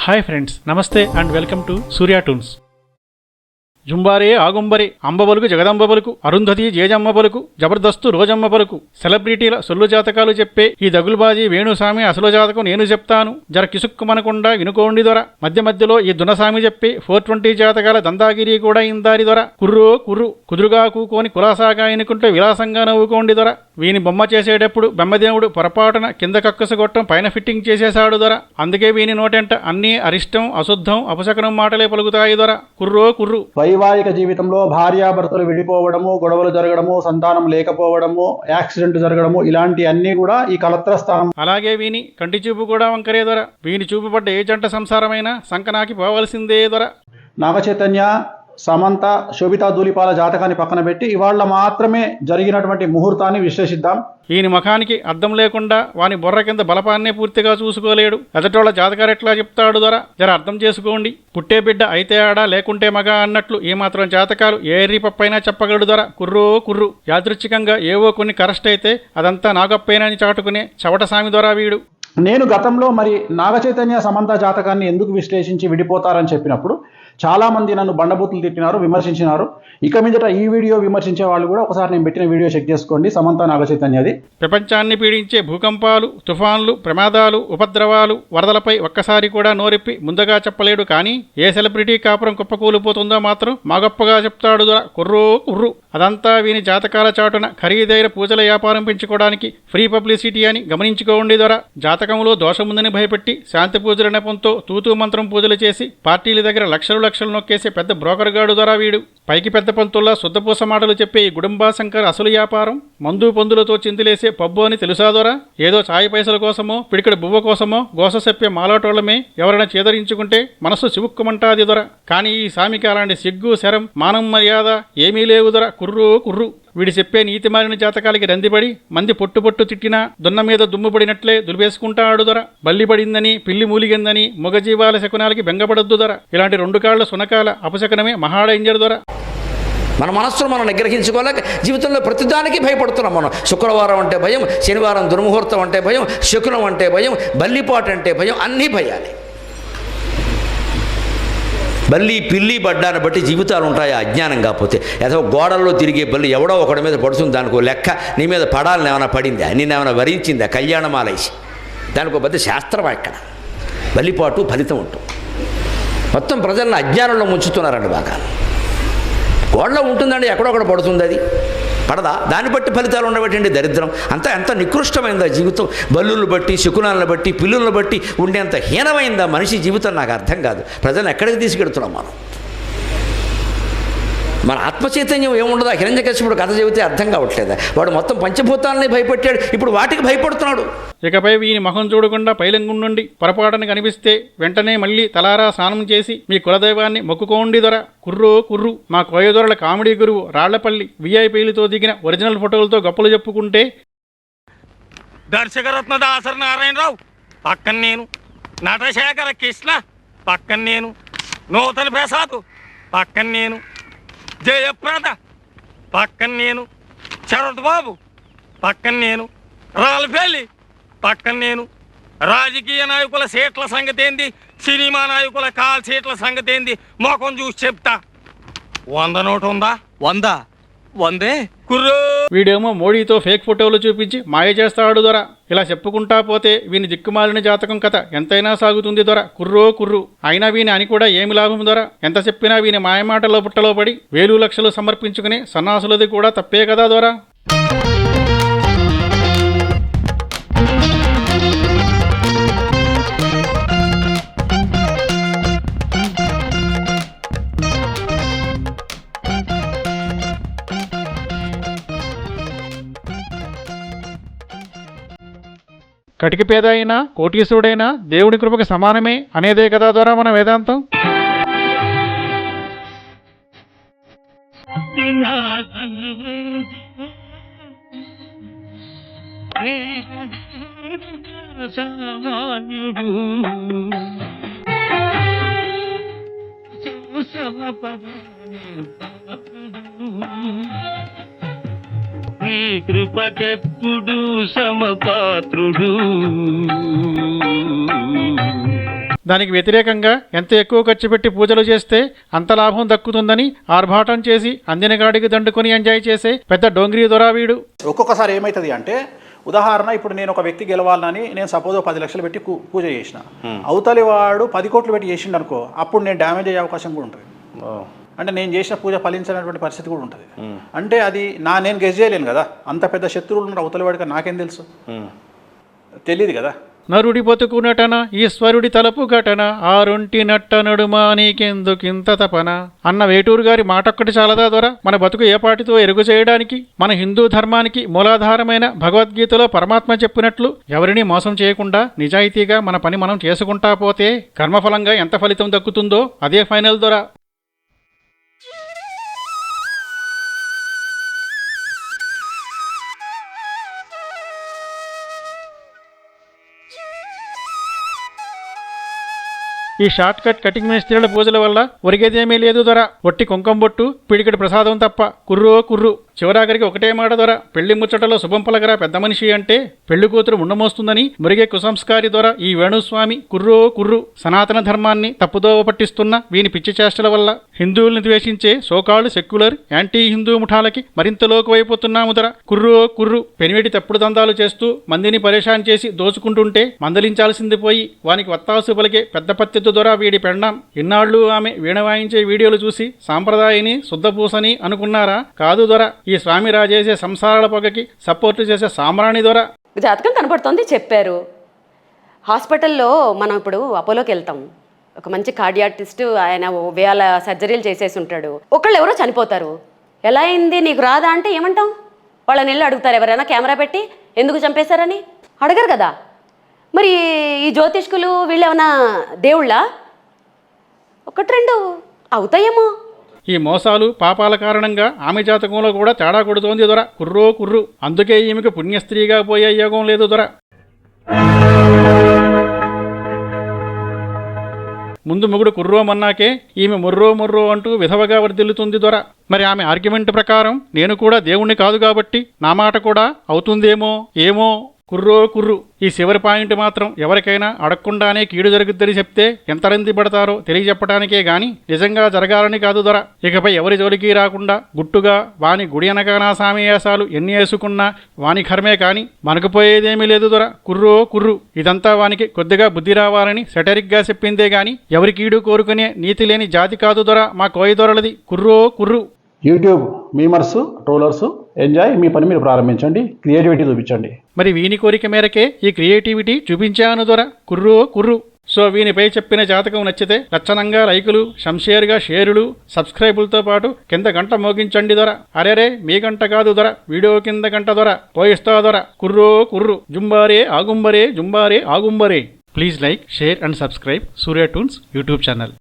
Hi friends, నమస్తే and welcome to Surya toons. జుంబారే ఆగుంబరి అంబబలుకు జగదంబబలుకు అరుంధతి జేజమ్మ బలుకు జబర్దస్తు రోజమ్మ బలుకు సెలబ్రిటీల సొల్లు జాతకాలు చెప్పే ఈ దగులుబాజీ వేణుస్వామి అసలు జాతకం నేను చెప్తాను, జర కిసుక్కుమనకుండా వినుకోండి దొర. మధ్య మధ్యలో ఈ దునస్వామి చెప్పే 420 జాతకాల దందాగిరి కూడా ఇందారి దొర. కుర్రో కుర్రు కుదురుగా కూకోని కులాసాగా ఎనుకుంటూ విలాసంగా నవ్వుకోండి దొర. వీని బొమ్మ చేసేటప్పుడు బెమ్మదేవుడు పొరపాటున కింద కక్కసగొట్టం పైన ఫిట్టింగ్ చేసేశాడు దొర. అందుకే వీని నోటెంట అన్నీ అరిష్టం అశుద్ధం అపశకనం మాటలే పలుకుతాయి దొర. కుర్రో కుర్రు. వైవాహిక జీవితంలో భార్యాభర్తలు విడిపోవడము, గొడవలు జరగడము, సంతానం లేకపోవడము, యాక్సిడెంట్ జరగడము, ఇలాంటి అన్ని కూడా ఈ కలత్ర స్థానం. అలాగే వీని కంటి చూపు కూడా వంకరే దొర. వీని చూపు పడ్డ ఏ జంట సంసారమైనా సంకనాకి పోవలసిందే దొర. నాగచైతన్య, సమంత, శోభితా ధూళిపాల జాతకాన్ని పక్కన పెట్టి ఇవాళ మాత్రమే జరిగినటువంటి ముహూర్తాన్ని విశ్లేషిద్దాం. ఈయన ముఖానికి అద్దం లేకుండా వాని బొర్ర కింద బలపాన్నే పూర్తిగా చూసుకోలేడు. ఎదటోళ్ల జాతకారెట్లా చెప్తాడు దొర, జర అర్థం చేసుకోండి. పుట్టే బిడ్డ అయితే ఆడ లేకుంటే మగ అన్నట్లు ఏమాత్రం జాతకాలు ఏర్రి పప్పైనా చెప్పగలడు దొర. కుర్రో కుర్రు. యాదృచ్ఛికంగా ఏవో కొన్ని కరెస్ట్ అయితే అదంతా నాగప్పేనని చాటుకునే చవట సామి దొర వీడు. నేను గతంలో మరి నాగచైతన్య సమంత జాతకాన్ని ఎందుకు విశ్లేషించి విడిపోతారని చెప్పినప్పుడు చాలామంది నన్ను బండబూతులు తిట్టినారు, విమర్శించినారు. ఇక మీదట ఈ వీడియో విమర్శించే వాళ్ళు కూడా ఒకసారి నేను పెట్టిన వీడియో చెక్ చేసుకోండి. సమంత నాగచైతన్యది. ప్రపంచాన్ని పీడించే భూకంపాలు, తుఫాన్లు, ప్రమాదాలు, ఉపద్రవాలు, వరదలపై ఒక్కసారి కూడా నోరెప్పి ముందుగా చెప్పలేడు. కానీ ఏ సెలబ్రిటీ కాపురం కుప్పకూలిపోతుందో మాత్రం మా గొప్పగా చెప్తాడు దొర. కుర్రో కుర్రు. అదంతా వీని జాతకాల చాటున ఖరీదైన పూజల వ్యాపారం పెంచుకోవడానికి ఫ్రీ పబ్లిసిటీ అని గమనించుకోండి దొర. జాతకంలో దోషముందని భయపెట్టి శాంతి పూజల నెపంతో తూతూ మంత్రం పూజలు చేసి పార్టీల దగ్గర లక్షలు నొక్కేసే పెద్ద బ్రోకర్ గాడు దొర వీడు. పైకి పెద్ద పంతుల్లా శుద్ధపూస మాటలు చెప్పే ఈ గుడుంబా శంకర్ అసలు వ్యాపారం మందు పొందులతో చిందులేసే పబ్బు అని తెలుసా దొర. ఏదో ఛాయ్ పైసల కోసమో పిడికడ బువ్వ కోసమో గోస చెప్పే మాలాటోళ్లమే ఎవరైనా చేదరించుకుంటే మనసు చివుక్కుమంటాది దొర. కానీ ఈ సామికి అలాంటి సిగ్గు శరం మానం మర్యాద ఏమీ లేవు దొర. కుర్రూ కుర్రు. వీడి చెప్పే నీతి మారిన జాతకాలకి రందిపడి మంది పొట్టు తిట్టినా దున్న మీద దుమ్ము పడినట్లే దులిపేసుకుంటాడు దొర. బల్లి పడిందని పిల్లి మూలిగిందని మొగజీవాల శకునాలకి బెంగపడొద్దు దొర. ఇలాంటి 2 కాళ్ల సునకాల అపశకనమే మహాడేంజర్ దొర. మన మనస్సును మనం నిగ్రహించుకోలేక జీవితంలో ప్రతిదానికి భయపడుతున్నాం మనం. శుక్రవారం అంటే భయం, శనివారం దుర్ముహూర్తం అంటే భయం, శకునం అంటే భయం, బల్లిపాటు అంటే భయం, అన్నీ భయాలే. బల్లి పిల్లి బడ్డాన్ని బట్టి జీవితాలు ఉంటాయి అజ్ఞానం కాకపోతే. ఏదో గోడల్లో తిరిగే బల్లి ఎవడో ఒకడి మీద పడుతుంది, దానికో లెక్క. నీ మీద పడాలని ఏమైనా పడిందా, నేనేమైనా వరించిందా కళ్యాణమాలేసి? దానికో పెద్ద శాస్త్రం ఎక్కడ. బల్లిపాటు ఫలితం ఉంటుంది. మొత్తం ప్రజలను అజ్ఞానంలో ముంచుతున్నారండి బాగా. గోడలో ఉంటుందండి, ఎక్కడొక్కడ పడుతుంది, అది పడదా? దాన్ని బట్టి ఫలితాలు ఉండబట్టండి దరిద్రం. అంతా ఎంత నికృష్టమైందా జీవితం. బల్లులను బట్టి, శకునాలను బట్టి, పిల్లులను బట్టి ఉండేంత హీనమైందా మనిషి జీవితం? నాకు అర్థం కాదు. ప్రజలను ఎక్కడికి తీసుకెడుతున్నాం మనం? మన ఆత్మచైతన్యం ఏముండదా? హిరణ్యకశిపుడు కథ చెబితే అర్థం కావట్లేదా? వాడు మొత్తం పంచభూతాలని భయపెట్టాడు, ఇప్పుడు వాటికి భయపడుతున్నాడు. ఇకపై వీని ముఖం చూడకుండా పైలంగు నుండి పొరపాటున కనిపిస్తే వెంటనే మళ్ళీ తలారా స్నానం చేసి మీ కులదైవాన్ని మొక్కుకోండి దొర. కుర్రో కుర్రు. మా కోయదొరల కామెడీ గురువు రాళ్లపల్లి విఐపీలతో దిగిన ఒరిజినల్ ఫోటోలతో గొప్పలు చెప్పుకుంటే, దర్శకరత్న దాసరి నారాయణరావు పక్కన నేను, నటశేఖర కృష్ణ పక్కన నేను, నూతన ప్రసాద్ పక్కన నేను, జయప్రద పక్కన నేను, శరత్ బాబు పక్కన నేను, రాళ్ళపల్లి పక్కన నేను. రాజకీయ నాయకుల సీట్ల సంగతి ఏంది, సినిమా నాయకుల కాల్ సీట్ల సంగతి ఏంది మొఖం చూసి చెప్తా. 100 నోటు ఉందా? 100 కుర్రో. వీడేమో మోడీతో ఫేక్ ఫోటోలు చూపించి మాయ చేస్తాడు దొర. ఇలా చెప్పుకుంటా పోతే వీని దిక్కుమాలిన జాతకం కథ ఎంతైనా సాగుతుంది దొర. కుర్రో కుర్రు. అయినా వీని అని కూడా ఏమి లాభం దొర. ఎంత చెప్పినా వీని మాయమాటలో పుట్టలో పడి వేలు లక్షలు సమర్పించుకునే సన్నాసులది కూడా తప్పే కదా దొర. కటికి పేద అయినా కోటీశ్వరుడైనా దేవుని కృపకి సమానమే అనేదే కదా ద్వారా మన వేదాంతం. నీ కృపకెప్పుడు సమపాత్రుడు. దానికి వ్యతిరేకంగా ఎంత ఎక్కువ ఖర్చు పెట్టి పూజలు చేస్తే అంత లాభం దక్కుతుందని ఆర్భాటం చేసి అందిన గాడికి దండుకొని ఎంజాయ్ చేసే పెద్ద డోంగ్రీ దొరా వీడు. ఒక్కొక్కసారి ఏమవుతుంది అంటే, ఉదాహరణ ఇప్పుడు నేను ఒక వ్యక్తి గెలవాలని నేను సపోజ్ 10 లక్షలు పెట్టి పూజ చేసిన, అవతలి వాడు 10 కోట్లు పెట్టి చేసిండు అనుకో, అప్పుడు నేను డ్యామేజ్ అయ్యే అవకాశం కూడా ఉంటుంది. అంటే నేను చేసిన పూజ ఫలించినటువంటి పరిస్థితి కూడా ఉంటుంది. అంటే అది నేను గెస్ చేయలేను కదా, అంత పెద్ద శత్రువులు ఉన్నారు అవతలి వాడికి, నాకేం తెలుసు, తెలియదు కదా. నరుడి బతుకు నటన ఈశ్వరుడి తలపు ఘటన ఆరొంటి నట్ట నడుమా నీకెందుకింత తపన అన్న వేటూరు గారి మాటొక్కటి చాలదా దొర మన బతుకు ఏపాటితో ఎరుగు చేయడానికి? మన హిందూ ధర్మానికి మూలాధారమైన భగవద్గీతలో పరమాత్మ చెప్పినట్లు ఎవరిని మోసం చేయకుండా నిజాయితీగా మన పని మనం చేసుకుంటా పోతే కర్మఫలంగా ఎంత ఫలితం దక్కుతుందో అదే ఫైనల్ దొర. ఈ షార్ట్ కట్ కటింగ్ మినిస్ట్రీల పూజల వల్ల ఒరిగేదేమీ లేదు దొర. ఒట్టి కుంకం బొట్టు పిడికిడి ప్రసాదం తప్ప కుర్రో కుర్రు. చివరాఖరికి ఒకటే మాట దొర, పెళ్లి ముచ్చటలో శుభం పలకరా పెద్ద మనిషి అంటే పెళ్లి కూతురు ముండమోస్తుందని మురిగే కుసంస్కారి దొర ఈ వేణుస్వామి కుర్రో కుర్రు. సనాతన ధర్మాన్ని తప్పుదోవ పట్టిస్తున్న వీని పిచ్చి చేష్టల వల్ల హిందువుల్ని ద్వేషించే సోకాళ్ళు సెక్యులర్ యాంటీ హిందూ ముఠాలకి మరింత లోకువైపోతున్నాము దొర. కుర్రో కుర్రు. పెనివేటి తప్పుడు దందాలు చేస్తూ మందిని పరేషాన్ చేసి దోచుకుంటుంటే మందలించాల్సింది పోయి వానికి వత్తాసు పలికే పెద్ద పత్తి దొర వీడి పెండాం. ఇన్నాళ్ళు ఆమె వీణ వాయించే వీడియోలు చూసి సాంప్రదాయని శుద్ధపూసని అనుకున్నారా? కాదు దొర, ఈ స్వామి రాజేసే సంసారాల పొగకి సపోర్టు చేసే సామ్రాణి దొర. జాతకం కనపడుతోంది చెప్పారు. హాస్పిటల్లో మనం ఇప్పుడు అపోలోకి వెళ్తాం, ఒక మంచి కార్డియాటిస్ట్ ఆయన వేల సర్జరీలు చేసేసి ఉంటాడు. ఒకళ్ళు ఎవరో చనిపోతారు, ఎలా అయింది నీకు రాదా అంటే ఏమంటాం? వాళ్ళని వెళ్ళి అడుగుతారు ఎవరైనా కెమెరా పెట్టి ఎందుకు చంపేశారని? అడగరు కదా. మరి ఈ జ్యోతిష్కులు వీళ్ళు ఏమైనా దేవుళ్ళ? 1-2 అవుతాయేమో. ఈ మోసాలు పాపాల కారణంగా ఆమె జాతకంలో కూడా తేడా కొడుతోంది దొర. కుర్రో కుర్రు. అందుకే ఈమెకు పుణ్యస్త్రీగా పోయే యోగం లేదు దొర. ముందు మొగుడు కుర్రోమన్నాకే ఈమె మొర్రో మొర్రో అంటూ విధవగా వర్ధిల్లుతుంది దొర. మరి ఆమె ఆర్గ్యుమెంట్ ప్రకారం నేను కూడా దేవుణ్ణి కాదు కాబట్టి నా మాట కూడా అవుతుందేమో ఏమో. కుర్రో కుర్రు. ఈ చివరి పాయింట్ మాత్రం ఎవరికైనా అడగకుండానే కీడు జరుగుద్దని చెప్తే ఎంతరంది పడతారో తెలియజెప్పడానికే గాని నిజంగా జరగాలని కాదు దొర. ఇకపై ఎవరి జోలికి రాకుండా గుట్టుగా వాని గుడి అనగానా సామేయాసాలు ఎన్ని వేసుకున్నా వాని కర్మే కాని మనకు పోయేదేమీ లేదు దొర. కుర్రో కుర్రు. ఇదంతా వానికి కొద్దిగా బుద్ధి రావాలని సెటరిక్గా చెప్పిందే గాని ఎవరి కీడు కోరుకునే నీతి లేని జాతి కాదు దొర మా కోయి దొరలది. కుర్రో కుర్రు. యూట్యూబ్ మీమర్స్, ట్రోలర్స్, ఎంజాయ్, మీ పని మీరు ప్రారంభించండి, క్రియేటివిటీ చూపించండి. మరి వీని కోరిక మేరకే ఈ క్రియేటివిటీ చూపించాను దొర. కుర్రో కుర్రు. సో వీనిపై చెప్పిన జాతకం నచ్చితే లక్షణంగా లైకులు, షంషేర్గా షేరులు, సబ్స్క్రైబులతో పాటు కింద గంట మోగించండి దొర. అరెరే మీ గంట కాదు దొర, వీడియో కింద గంట దొర. పోయిస్తా దొర. కుర్రో కుర్రు. జుంబారే ఆగుంబరే జుంబారే ఆగుంబరే. Please like, share and subscribe Surya toons YouTube channel.